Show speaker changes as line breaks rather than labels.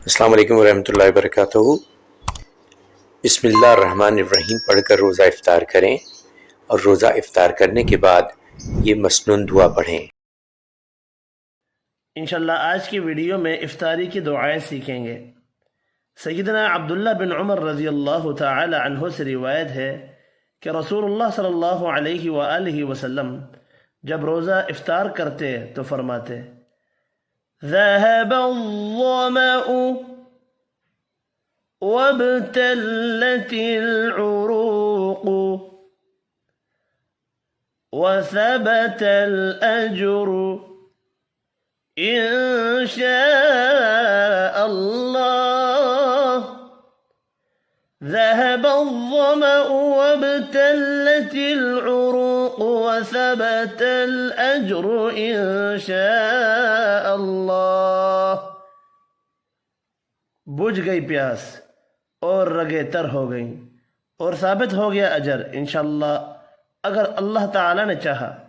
السلام علیکم ورحمۃ اللہ وبرکاتہ۔ بسم اللہ الرحمن الرحیم پڑھ کر روزہ افطار کریں اور روزہ افطار کرنے کے بعد یہ مسنون دعا پڑھیں۔
انشاءاللہ آج کی ویڈیو میں افطاری کی دعائیں سیکھیں گے۔ سیدنا عبداللہ بن عمر رضی اللہ تعالی عنہ سے روایت ہے کہ رسول اللہ صلی اللہ علیہ وآلہ وسلم جب روزہ افطار کرتے تو فرماتے: ذهب الظمأ وابتلت العروق وثبت الأجر إن شاء الله. ذهب الظمأ وابتلت العروق وثبت الأجر إن شاء الله. بجھ گئی پیاس اور رگیں تر ہو گئیں اور ثابت ہو گیا اجر انشاءاللہ اگر اللہ تعالی نے چاہا۔